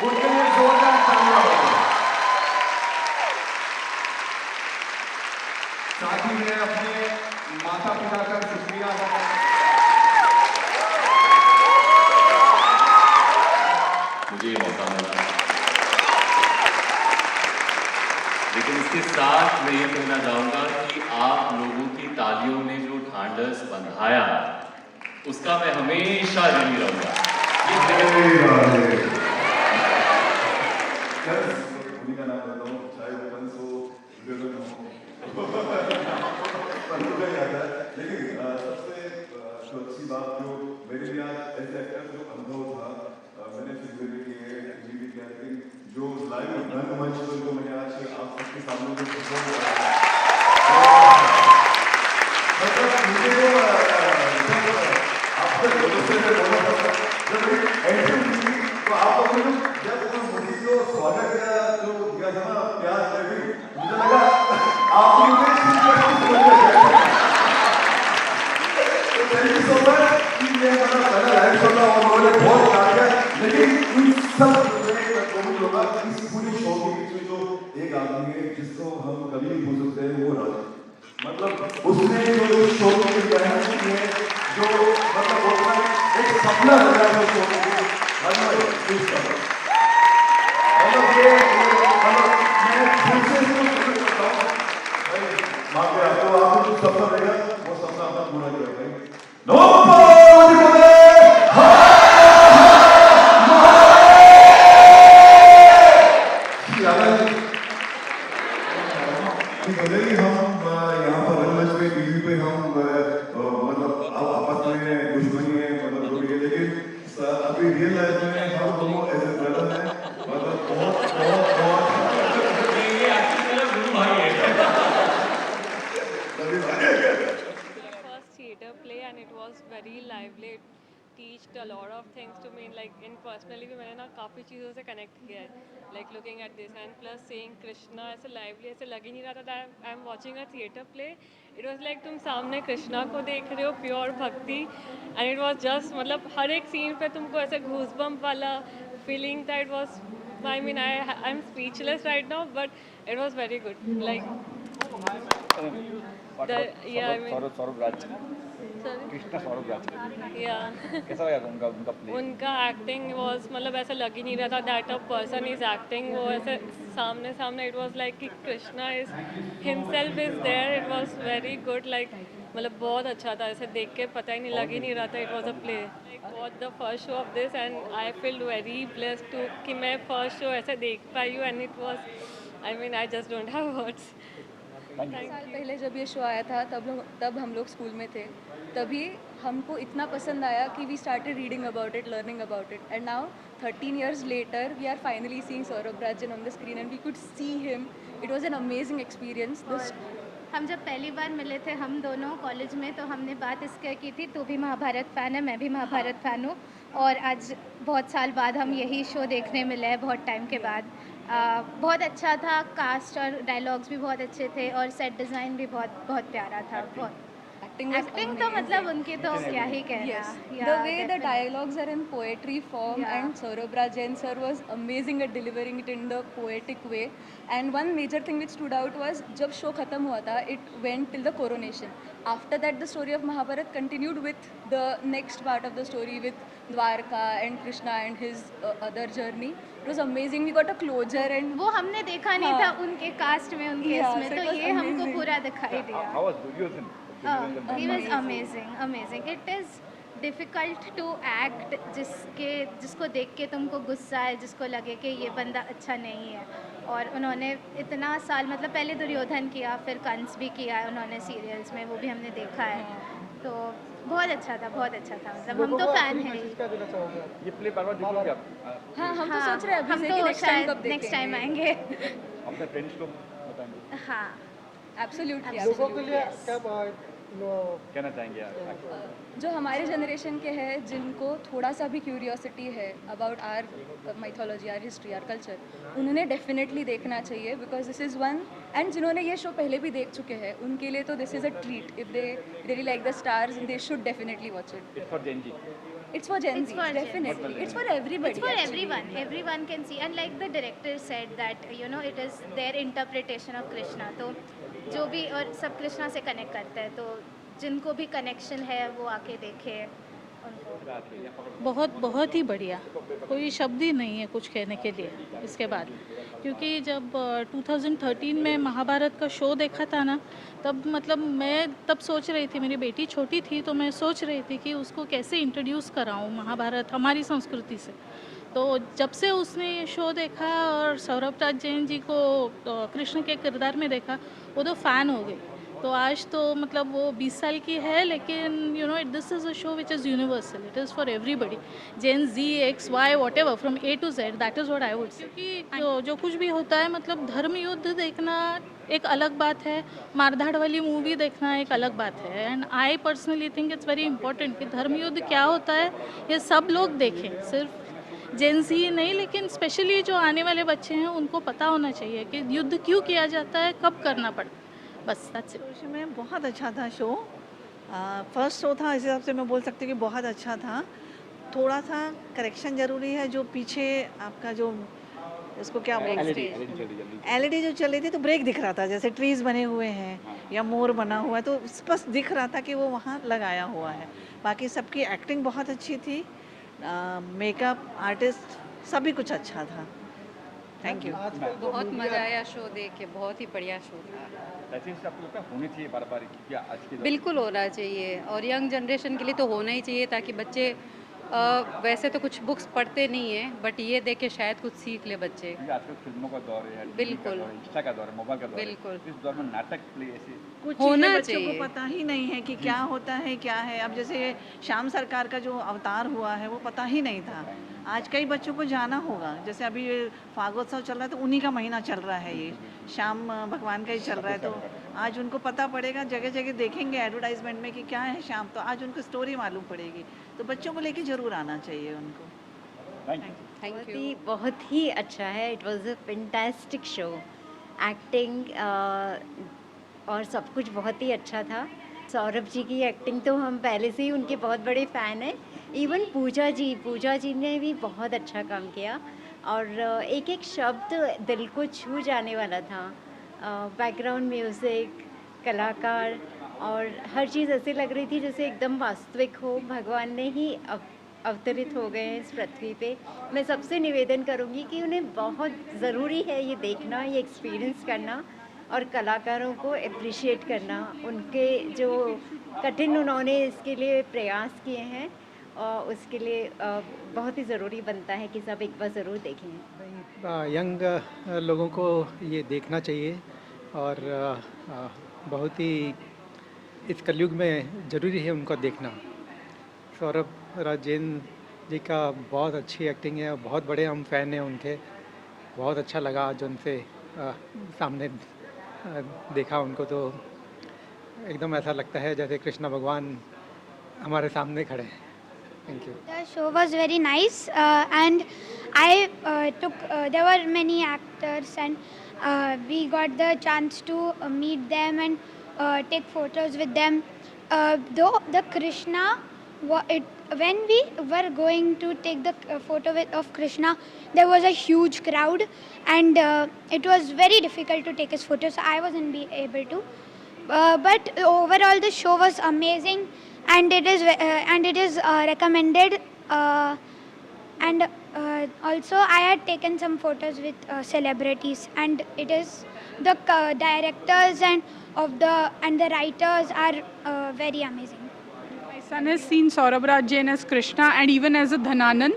उनके लिए जोरदार तालियां होगी। साथ ही मैं अपने माता पिता का शुक्रिया अदा करता हूं। मुझे ये मौका मिला, लेकिन इसके साथ मैं ये कहना चाहूँगा कि आप लोगों की तालियों ने जो ढांढस बंधाया, उसका मैं हमेशा ऋणी रहूँगा। उन्हीं का नाम लेता हूँ, चाहे वो पंच हो, विवेक हो, पंचों का ही आता है। लेकिन सबसे जो अच्छी बात जो मेरे लिए आज ऐसे एक्टर जो अनुभव था, मैंने फिल्में भी की है, टीवी भी किया, लेकिन जो लाइव रंगमंच पर जो मैंने आज आप सबके सामने जो परफॉर्म किया है, मतलब मुझे वो आपसे भरोसे से बोला था, जब एक एंट्री हुई तो आप लोगों ने जब मुझे जो स्वागत का जो दिया था ना प्यार करके, मुझे लगा आप मुझे थैंक यू सो मच कि मैं मेरा पहला लाइव शो था और उन्होंने बहुत प्यार किया। लेकिन इन सब में लोग इस पूरी शो के बीच में जो एक आदमी है जिसको हम कभी नहीं भूल सकते हैं, वो राजा। मतलब उसने जो शो के लिए मेहनत की है, जो मतलब वो एक सपना लगा है शो के लिए, मतलब ये मतलब मैं फिर से इसको करता हूँ भाई, माँ के आपको आपको जो सपना रहेगा वो सपना अपना पूरा करेगा। भले ही हम यहाँ पर रंगमंच पे टीवी पे हम मतलब अब आपस में दुश्मनी है मतलब जो भी है, लेकिन अभी रियल लाइफ में हम दोनों ऐसे ब्रदर हैं, मतलब बहुत बहुत बहुत ये एक्चुअली मेरा गुरु भाई है। First theater play and it was very lively. It teached a lot of things to me. Like in personally भी मैंने ना काफ़ी चीज़ों से connect किया है. Like looking at this and plus seeing Krishna ऐसे lively ऐसे लग ही नहीं रहा था that I'm watching a theater play. It was like तुम सामने कृष्णा को देख रहे हो pure भक्ति and it was just मतलब हर एक scene पे तुमको ऐसे goosebump वाला feeling था. It was I mean I'm speechless right now but it was very good. Like the yeah I mean Saurabh Raj, sorry Krishna Saurabh Raj, yeah कैसा लगा उनका उनका प्ले? उनका एक्टिंग वॉज मतलब ऐसा लग ही नहीं रहा था that a person is acting वो ऐसे सामने सामने इट वॉज लाइक कि Krishna is himself is there it was very good like मतलब बहुत अच्छा था ऐसे देख के पता ही नहीं लग ही नहीं रहा था it was a play like what the first show of this and I feel very blessed to कि मैं फर्स्ट शो ऐसे देख पाई हूँ and it was I mean I just don't have words साल पहले जब ये शो आया था तब हम लोग स्कूल में थे, तभी हमको इतना पसंद आया कि we started reading about it, learning about it, and now 13 years later we are finally seeing Saurabh Rajan on the screen and we could see him. It was an amazing experience. हम जब पहली बार मिले थे हम दोनों कॉलेज में तो हमने बात इसके की थी, तू भी महाभारत फ़ैन है, मैं भी महाभारत फ़ैन हूँ, और आज बहुत साल बाद हम यही शो देखने मिले हैं बहुत टाइम के बाद. बहुत अच्छा था, कास्ट और डायलॉग्स भी बहुत अच्छे थे और सेट डिज़ाइन भी बहुत बहुत प्यारा था. बहुत एक्टिंग तो मतलब उनकी तो क्या ही कहना. Yes, the way the dialogues are in poetry form, Yeah. and Saurabh Rajan sir was amazing at delivering it in the poetic way. And one major thing which stood out was जब show खत्म हुआ था, it went till the coronation. After that, the story of Mahabharat continued with the next part of the story with Dwarka and Krishna and his other journey. It was amazing. We got a closure and वो हमने देखा नहीं था उनके cast में, उनके Yeah, इसमें, so it तो was ये हमको amazing. पूरा दिखाई दिया. How was Duryodhan? He was amazing. It is difficult to act जिसको देख के तुमको गुस्सा है, जिसको लगे कि ये बंदा अच्छा नहीं है. और उन्होंने इतना साल मतलब पहले दुर्योधन किया, फिर कंस भी किया है उन्होंने सीरियल्स में, वो भी हमने देखा है. तो बहुत अच्छा था मतलब हम तो फ़ैन हैं ही. ये प्ले बार बार देखोगे आप? हाँ, हम तो सोच रहे हैं अभी हम से तो कि next time कब शायद नेक्स्ट टाइम देखेंगे. आएंगे. अपने फ्रेंड्स को बताएंगे, हाँ, Absolutely, लोगों के absolutely. लिए क्या कहना चाहेंगे आप? जो हमारे जनरेशन के हैं जिनको थोड़ा सा भी क्यूरियोसिटी है about our mythology, or history, or culture, उन्होंने डेफिनेटली देखना चाहिए because this is one. And जिन्होंने ये शो पहले भी देख चुके हैं उनके लिए तो this is a treat. If they really like the stars they should definitely watch it. It's for Gen Z. It's for Gen It's Z, for Gen Z. definitely. It's for everybody. It's for actually. everyone can see, and like the director said that it is their interpretation of Krishna. तो जो भी और सब कृष्णा से connect करते हैं, तो जिनको भी कनेक्शन है वो आके देखे उनको। बहुत बहुत ही बढ़िया, कोई शब्द ही नहीं है कुछ कहने के लिए इसके बाद, क्योंकि जब 2013 में महाभारत का शो देखा था ना, तब मतलब मैं तब सोच रही थी, मेरी बेटी छोटी थी तो मैं सोच रही थी कि उसको कैसे इंट्रोड्यूस कराऊं महाभारत हमारी संस्कृति से। तो जब से उसने ये शो देखा और सौरभ राज जैन जी को कृष्ण के किरदार में देखा, वो तो फ़ैन हो गई। तो आज तो मतलब वो 20 साल की है, लेकिन this is a show which is universal, it is for everybody, Gen Z, X, Y, whatever, from A to Z, that is what I would say. क्योंकि जो कुछ भी होता है, मतलब धर्म युद्ध देखना एक अलग बात है, मारधाड़ वाली मूवी देखना एक अलग बात है। And I personally think it's very important कि धर्म युद्ध क्या होता है ये सब लोग देखें, सिर्फ जेंस ही नहीं, लेकिन स्पेशली जो आने वाले बच्चे हैं उनको पता होना चाहिए कि युद्ध क्यों किया जाता है, कब करना पड़ता है। बस दैट्स इट। शो में बहुत अच्छा था शो, फर्स्ट शो था, इस हिसाब से मैं बोल सकती हूँ कि बहुत अच्छा था। थोड़ा सा करेक्शन ज़रूरी है, जो पीछे आपका जो इसको क्या बोलते हैं, LED जो चल रही थी तो ब्रेक दिख रहा था, जैसे ट्रीज बने हुए हैं या मोर बना हुआ है, तो स्पष्ट दिख रहा था कि वो वहाँ लगाया हुआ है। बाकी सबकी एक्टिंग बहुत अच्छी थी, मेकअप आर्टिस्ट सभी कुछ अच्छा था। Thank you. बहुत मज़ा आया शो देख के, बहुत ही बढ़िया शो था। ऐसे ही आपको लगता है होनी चाहिए बार बार क्या आज के बिल्कुल होना चाहिए, और यंग जनरेशन के लिए तो होना ही चाहिए, ताकि बच्चे वैसे तो कुछ बुक्स पढ़ते नहीं है, बट ये देख के शायद कुछ सीख ले बच्चे। क्योंकि आजकल फिल्मों का दौर है, बिल्कुल। इंस्टा का दौर है, मोबाइल का दौर है, बिल्कुल। इस दौर में नाटक प्ले ऐसे कुछ होना चीज़ें बच्चों चाहिए। को पता ही नहीं है कि क्या होता है क्या है। अब जैसे श्याम सरकार का जो अवतार हुआ है वो पता ही नहीं था, आज कई बच्चों को जाना होगा। जैसे अभी फागोत्सव चल रहा है तो उन्हीं का महीना चल रहा है, ये श्याम भगवान का ही चल रहा है, तो आज उनको पता पड़ेगा, जगह जगह देखेंगे एडवर्टाइजमेंट में कि क्या है श्याम, तो आज उनको स्टोरी मालूम पड़ेगी। तो बच्चों को लेके ज़रूर आना चाहिए उनको। Thank you. बहुत ही अच्छा है, it was a fantastic show, acting और सब कुछ बहुत ही अच्छा था। सौरभ जी की एक्टिंग तो हम पहले से ही उनके बहुत बड़े फ़ैन हैं। इवन पूजा जी ने भी बहुत अच्छा काम किया, और एक एक शब्द दिल को छू जाने वाला था। बैकग्राउंड म्यूज़िक, कलाकार, और हर चीज़ ऐसे लग रही थी जैसे एकदम वास्तविक हो, भगवान ने ही अवतरित हो गए हैं इस पृथ्वी पे। मैं सबसे निवेदन करूँगी कि उन्हें बहुत ज़रूरी है ये देखना, ये एक्सपीरियंस करना, और कलाकारों को अप्रिशिएट करना, उनके जो कठिन उन्होंने इसके लिए प्रयास किए हैं, और उसके लिए बहुत ही ज़रूरी बनता है कि सब एक बार ज़रूर देखें। यंग लोगों को ये देखना चाहिए, और बहुत ही इस कलयुग में ज़रूरी है उनको देखना। सौरभ राज जैन जी का बहुत अच्छी एक्टिंग है, बहुत बड़े हम फ़ैन हैं उनके। बहुत अच्छा लगा आज उनसे सामने देखा उनको, तो एकदम ऐसा लगता है जैसे कृष्ण भगवान हमारे सामने खड़े हैं। Thank you. The show was very nice, and I there were many actors, and we got the chance to meet them and take photos with them. Though the Krishna, when we were going to take the photo of Krishna, there was a huge crowd, and it was very difficult to take his photo, so I wasn't able to. But overall, the show was amazing, and it is recommended. And also, I had taken some photos with celebrities, and it is the directors and the writers are very amazing. My son has seen Saurabh Raj Jain as Krishna and even as a Dhananan.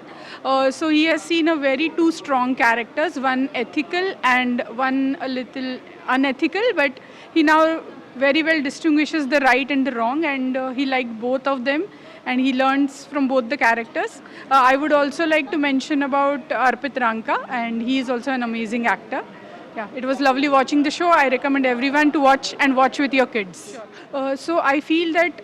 So he has seen a very two strong characters, one ethical and one a little unethical, but he now very well distinguishes the right and the wrong, and he liked both of them, and he learns from both the characters. I would also like to mention about Arpit Ranka, and he is also an amazing actor. Yeah, it was lovely watching the show. I recommend everyone to watch with your kids. So I feel that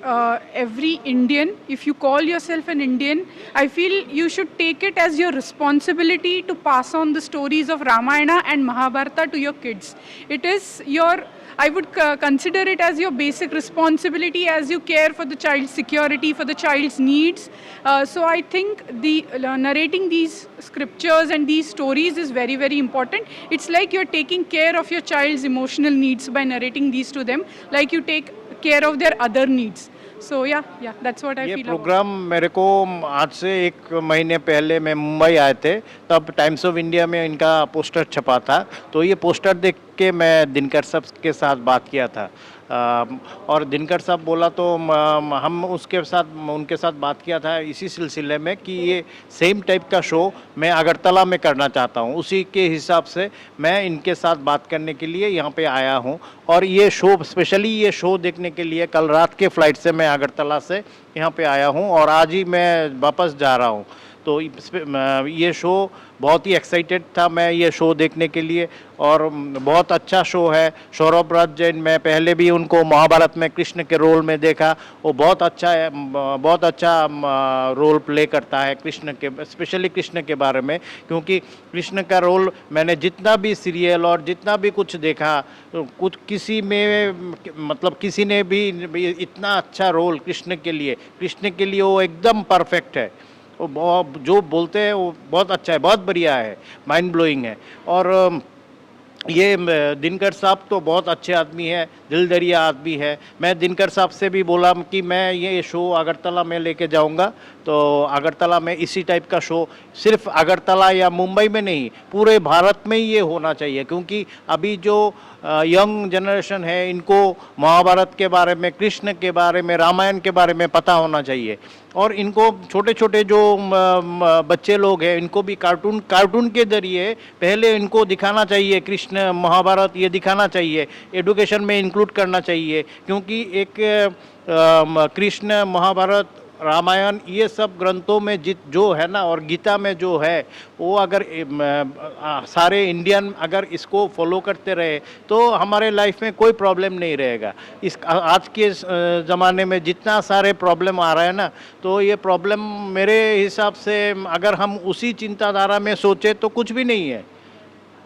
every Indian, if you call yourself an Indian, I feel you should take it as your responsibility to pass on the stories of Ramayana and Mahabharata to your kids. It is your I would consider it as your basic responsibility as you care for the child's security, for the child's needs. So I think the narrating these scriptures and these stories is very, very important. It's like you're taking care of your child's emotional needs by narrating these to them, like you take care of their other needs. So yeah, that's what I ये feel programme मेरे को आज से 1 महीने पहले मैं मुंबई आए थे, तब टाइम्स ऑफ इंडिया में इनका पोस्टर छपा था। तो ये पोस्टर देख के मैं दिनकर साहब के साथ बात किया था और दिनकर साहब बोला तो हम उनके साथ बात किया था इसी सिलसिले में कि ये सेम टाइप का शो मैं अगरतला में करना चाहता हूँ। उसी के हिसाब से मैं इनके साथ बात करने के लिए यहाँ पे आया हूँ और ये शो स्पेशली ये शो देखने के लिए कल रात के फ्लाइट से मैं अगरतला से यहाँ पे आया हूँ और आज ही मैं वापस जा रहा हूँ। तो ये शो बहुत ही एक्साइटेड था मैं ये शो देखने के लिए और बहुत अच्छा शो है। सौरभ राज जैन, मैं पहले भी उनको महाभारत में कृष्ण के रोल में देखा, वो बहुत अच्छा रोल प्ले करता है कृष्ण के, स्पेशली कृष्ण के बारे में, क्योंकि कृष्ण का रोल मैंने जितना भी सीरियल और जितना भी कुछ देखा, कुछ किसी में मतलब किसी ने भी इतना अच्छा रोल कृष्ण के लिए वो एकदम परफेक्ट है। वो जो बोलते हैं वो बहुत अच्छा है, बहुत बढ़िया है, माइंड ब्लोइंग है। और ये दिनकर साहब तो बहुत अच्छे आदमी है, दिल दरिया आदमी है। मैं दिनकर साहब से भी बोला कि मैं ये शो अगरतला में लेके जाऊंगा, तो अगरतला में इसी टाइप का शो सिर्फ अगरतला या मुंबई में नहीं, पूरे भारत में ही ये होना चाहिए, क्योंकि अभी जो यंग जनरेशन है इनको महाभारत के बारे में, कृष्ण के बारे में, रामायण के बारे में पता होना चाहिए। और इनको छोटे छोटे जो बच्चे लोग हैं इनको भी कार्टून के जरिए पहले इनको दिखाना चाहिए, कृष्ण महाभारत ये दिखाना चाहिए, एडुकेशन में इंक्लूड करना चाहिए, क्योंकि एक कृष्ण महाभारत रामायण ये सब ग्रंथों में जो है ना, और गीता में जो है वो अगर सारे इंडियन अगर इसको फॉलो करते रहे तो हमारे लाइफ में कोई प्रॉब्लम नहीं रहेगा। इस आज के ज़माने में जितना सारे प्रॉब्लम आ रहा है ना, तो ये प्रॉब्लम मेरे हिसाब से अगर हम उसी चिंताधारा में सोचे तो कुछ भी नहीं है।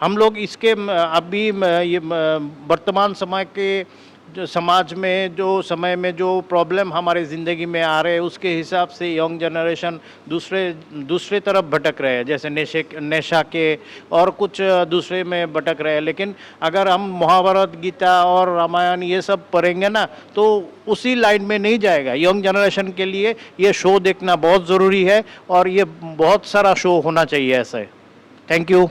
हम लोग इसके अभी ये वर्तमान समय के समाज में जो प्रॉब्लम हमारे ज़िंदगी में आ रहे हैं उसके हिसाब से यंग जनरेशन दूसरे तरफ भटक रहे हैं, जैसे नशा के और कुछ दूसरे में भटक रहे हैं। लेकिन अगर हम महाभारत, गीता और रामायण ये सब पढ़ेंगे ना तो उसी लाइन में नहीं जाएगा। यंग जनरेशन के लिए ये शो देखना बहुत ज़रूरी है और ये बहुत सारा शो होना चाहिए ऐसा है। Thank you.